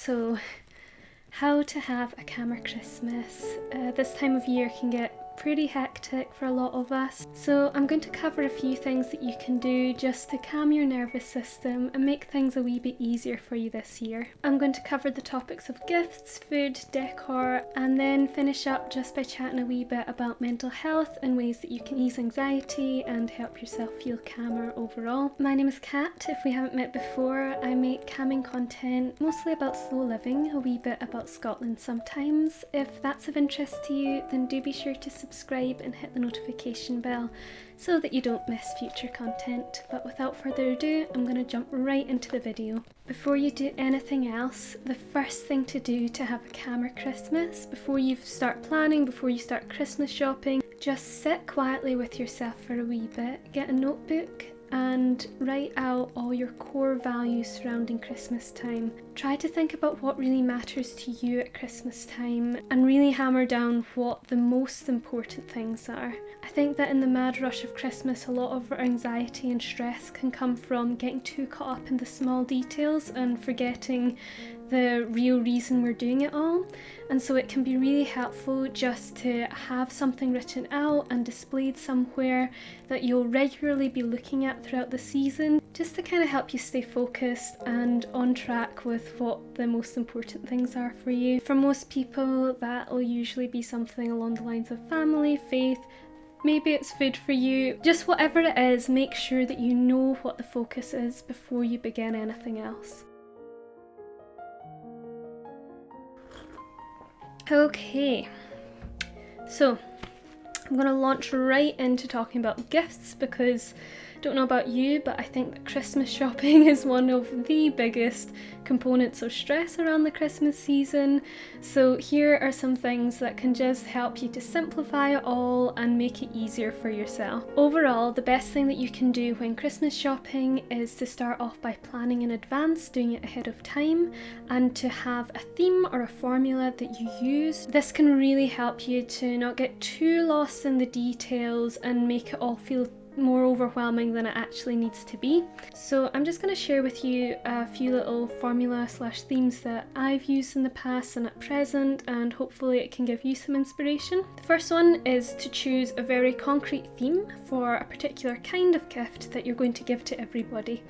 So, how to have a calmer Christmas. This time of year can get pretty hectic for a lot of us. So I'm going to cover a few things that you can do just to calm your nervous system and make things a wee bit easier for you this year. I'm going to cover the topics of gifts, food, decor, and then finish up just by chatting a wee bit about mental health and ways that you can ease anxiety and help yourself feel calmer overall. My name is Kat. If we haven't met before, I make calming content mostly about slow living, a wee bit about Scotland sometimes. If that's of interest to you, then do be sure to subscribe and hit the notification bell so that you don't miss future content. But without further ado, I'm going to jump right into the video. Before you do anything else, the first thing to do to have a calmer Christmas, before you start planning, before you start Christmas shopping, just sit quietly with yourself for a wee bit, get a notebook and write out all your core values surrounding Christmas time. Try to think about what really matters to you at Christmas time and really hammer down what the most important things are. I think that in the mad rush of Christmas, a lot of our anxiety and stress can come from getting too caught up in the small details and forgetting the real reason we're doing it all. And so it can be really helpful just to have something written out and displayed somewhere that you'll regularly be looking at throughout the season, just to kind of help you stay focused and on track with what the most important things are for you. For most people, that will usually be something along the lines of family, faith, maybe it's food for you. Just whatever it is, make sure that you know what the focus is before you begin anything else. Okay, so I'm going to launch right into talking about gifts because I don't know about you, but I think that Christmas shopping is one of the biggest components of stress around the Christmas season. So here are some things that can just help you to simplify it all and make it easier for yourself. Overall, the best thing that you can do when Christmas shopping is to start off by planning in advance, doing it ahead of time, and to have a theme or a formula that you use. This can really help you to not get too lost in the details and make it all feel more overwhelming than it actually needs to be. So I'm just going to share with you a few little formula/themes that I've used in the past and at present, and hopefully it can give you some inspiration. The first one is to choose a very concrete theme for a particular kind of gift that you're going to give to everybody.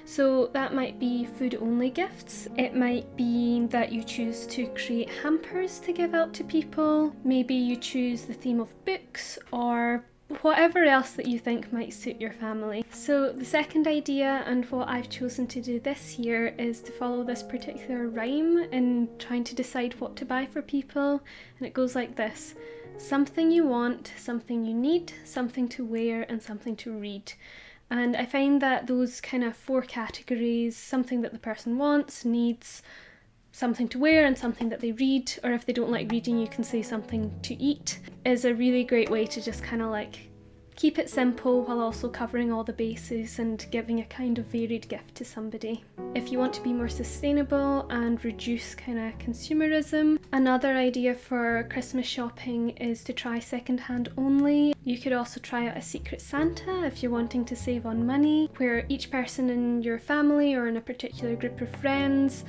So that might be food only gifts. It might be that you choose to create hampers to give out to people. Maybe you choose the theme of books or whatever else that you think might suit your family. So the second idea, and what I've chosen to do this year, is to follow this particular rhyme in trying to decide what to buy for people, and it goes like this: something you want, something you need, something to wear, and something to read. And I find that those kind of four categories, something that the person wants, needs, something to wear, and something that they read, or if they don't like reading you can say something to eat, is a really great way to just kind of like keep it simple while also covering all the bases and giving a kind of varied gift to somebody. If you want to be more sustainable and reduce kind of consumerism, another idea for Christmas shopping is to try secondhand only. You could also try out a Secret Santa if you're wanting to save on money, where each person in your family or in a particular group of friends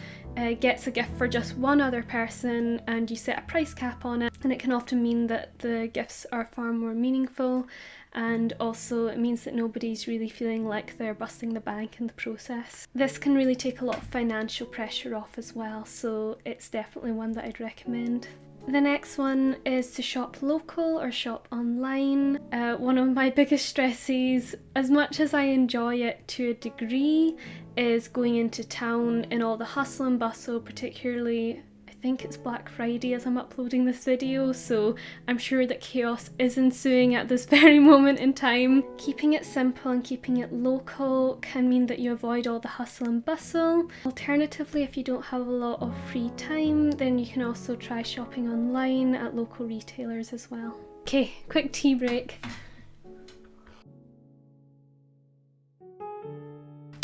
gets a gift for just one other person, and you set a price cap on it, and it can often mean that the gifts are far more meaningful, and also it means that nobody's really feeling like they're busting the bank in the process. This can really take a lot of financial pressure off as well, so it's definitely one that I'd recommend. The next one is to shop local or shop online. One of my biggest stresses, as much as I enjoy it to a degree, is going into town in all the hustle and bustle, particularly I think it's Black Friday as I'm uploading this video, so I'm sure that chaos is ensuing at this very moment in time. Keeping it simple and keeping it local can mean that you avoid all the hustle and bustle. Alternatively, if you don't have a lot of free time, then you can also try shopping online at local retailers as well. Okay, quick tea break.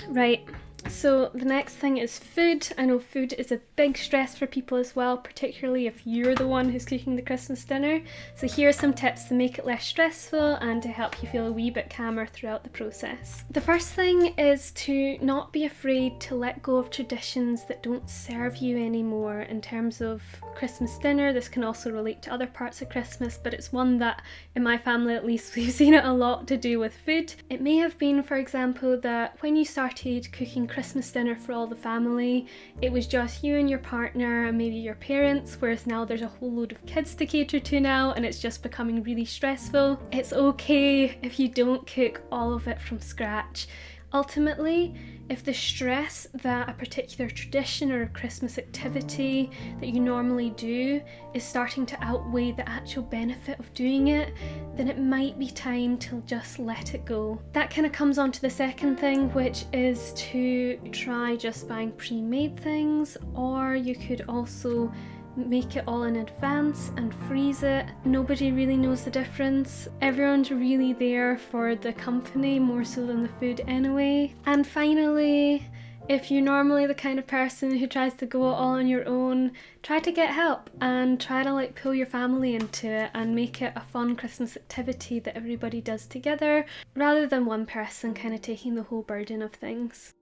Right, So the next thing is food. I know food is a big stress for people as well, particularly if you're the one who's cooking the Christmas dinner. So here are some tips to make it less stressful and to help you feel a wee bit calmer throughout the process. The first thing is to not be afraid to let go of traditions that don't serve you anymore in terms of Christmas dinner. This can also relate to other parts of Christmas, but it's one that in my family at least we've seen it a lot to do with food. It may have been, for example, that when you started cooking Christmas dinner for all the family, it was just you and your partner and maybe your parents, whereas now there's a whole load of kids to cater to now and it's just becoming really stressful. It's okay if you don't cook all of it from scratch. Ultimately, if the stress that a particular tradition or a Christmas activity that you normally do is starting to outweigh the actual benefit of doing it, then it might be time to just let it go. That kind of comes on to the second thing, which is to try just buying pre-made things, or you could also make it all in advance and freeze it. Nobody really knows the difference. Everyone's really there for the company more so than the food anyway. And finally, if you're normally the kind of person who tries to go it all on your own, try to get help and try to pull your family into it and make it a fun Christmas activity that everybody does together rather than one person kind of taking the whole burden of things.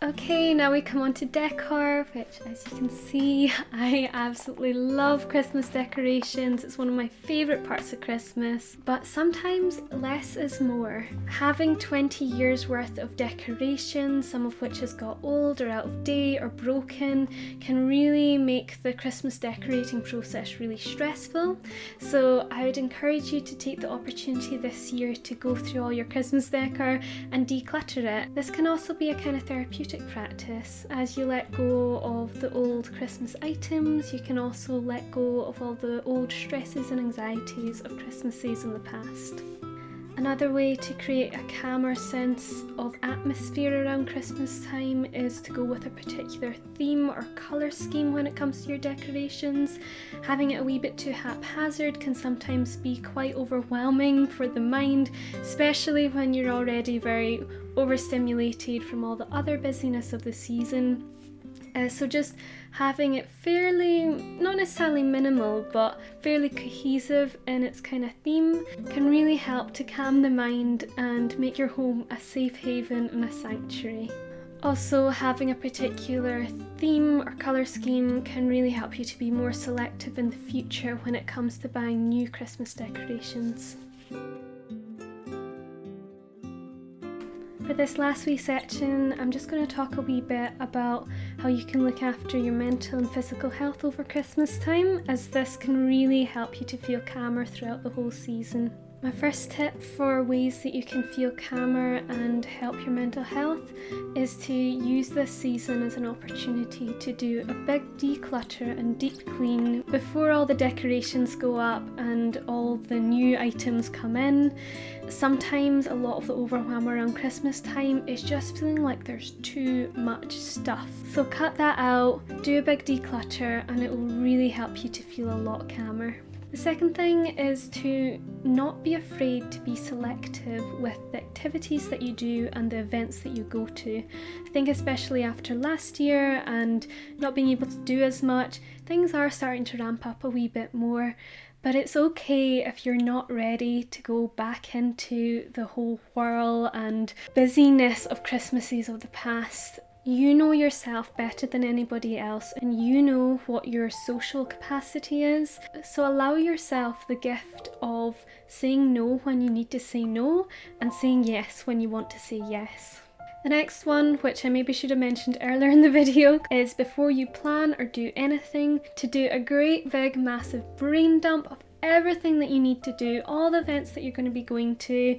Okay, now we come on to decor, which as you can see, I absolutely love Christmas decorations. It's one of my favourite parts of Christmas, but sometimes less is more. Having 20 years worth of decorations, some of which has got old or out of date or broken, can really make the Christmas decorating process really stressful. So I would encourage you to take the opportunity this year to go through all your Christmas decor and declutter it. This can also be a kind of therapeutic practice. As you let go of the old Christmas items, you can also let go of all the old stresses and anxieties of Christmases in the past. Another way to create a calmer sense of atmosphere around Christmas time is to go with a particular theme or colour scheme when it comes to your decorations. Having it a wee bit too haphazard can sometimes be quite overwhelming for the mind, especially when you're already very overstimulated from all the other busyness of the season. So just having it fairly, not necessarily minimal, but fairly cohesive in its kind of theme can really help to calm the mind and make your home a safe haven and a sanctuary. Also, having a particular theme or colour scheme can really help you to be more selective in the future when it comes to buying new Christmas decorations. For this last wee section, I'm just going to talk a wee bit about how you can look after your mental and physical health over Christmas time, as this can really help you to feel calmer throughout the whole season. My first tip for ways that you can feel calmer and help your mental health is to use this season as an opportunity to do a big declutter and deep clean before all the decorations go up and all the new items come in. Sometimes a lot of the overwhelm around Christmas time is just feeling like there's too much stuff. So cut that out, do a big declutter, and it will really help you to feel a lot calmer. The second thing is to not be afraid to be selective with the activities that you do and the events that you go to. I think especially after last year and not being able to do as much, things are starting to ramp up a wee bit more. But it's okay if you're not ready to go back into the whole whirl and busyness of Christmases of the past. You know yourself better than anybody else, and you know what your social capacity is. So allow yourself the gift of saying no when you need to say no and saying yes when you want to say yes. The next one, which I maybe should have mentioned earlier in the video, is before you plan or do anything, to do a great big massive brain dump of everything that you need to do, all the events that you're going to be going to,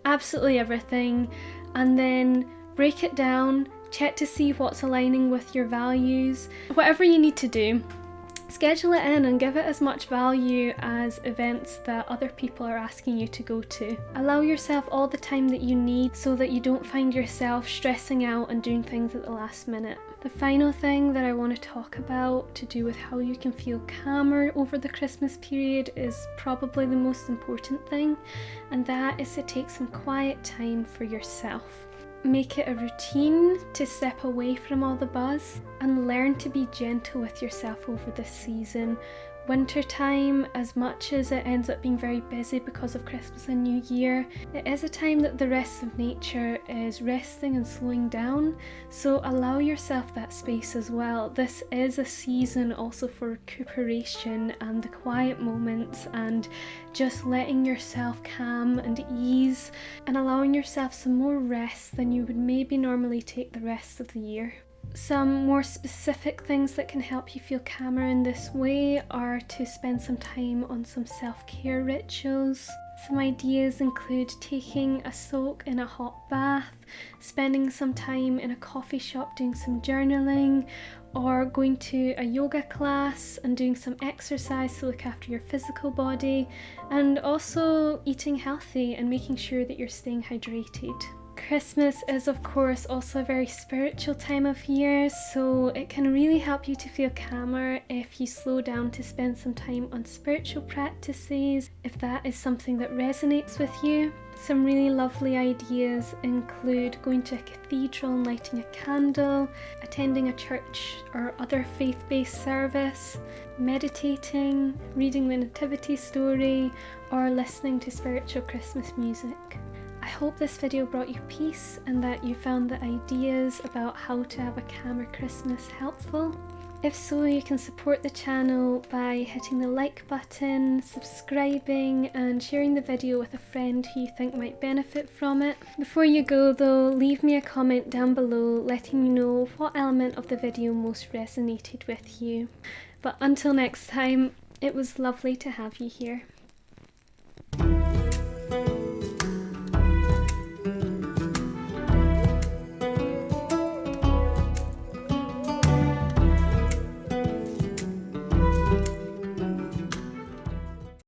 absolutely everything, and then break it down, check to see what's aligning with your values, whatever you need to do. Schedule it in and give it as much value as events that other people are asking you to go to. Allow yourself all the time that you need so that you don't find yourself stressing out and doing things at the last minute. The final thing that I want to talk about to do with how you can feel calmer over the Christmas period is probably the most important thing, and that is to take some quiet time for yourself. Make it a routine to step away from all the buzz and learn to be gentle with yourself over this season. Wintertime, as much as it ends up being very busy because of Christmas and New Year, it is a time that the rest of nature is resting and slowing down, so allow yourself that space as well. This is a season also for recuperation and the quiet moments and just letting yourself calm and ease and allowing yourself some more rest than you would maybe normally take the rest of the year. Some more specific things that can help you feel calmer in this way are to spend some time on some self-care rituals. Some ideas include taking a soak in a hot bath, spending some time in a coffee shop doing some journaling, or going to a yoga class and doing some exercise to look after your physical body, and also eating healthy and making sure that you're staying hydrated. Christmas is of course also a very spiritual time of year, so it can really help you to feel calmer if you slow down to spend some time on spiritual practices, if that is something that resonates with you. Some really lovely ideas include going to a cathedral and lighting a candle, attending a church or other faith-based service, meditating, reading the nativity story, or listening to spiritual Christmas music. I hope this video brought you peace and that you found the ideas about how to have a calmer Christmas helpful. If so, you can support the channel by hitting the like button, subscribing, and sharing the video with a friend who you think might benefit from it. Before you go though, leave me a comment down below letting me know what element of the video most resonated with you. But until next time, it was lovely to have you here.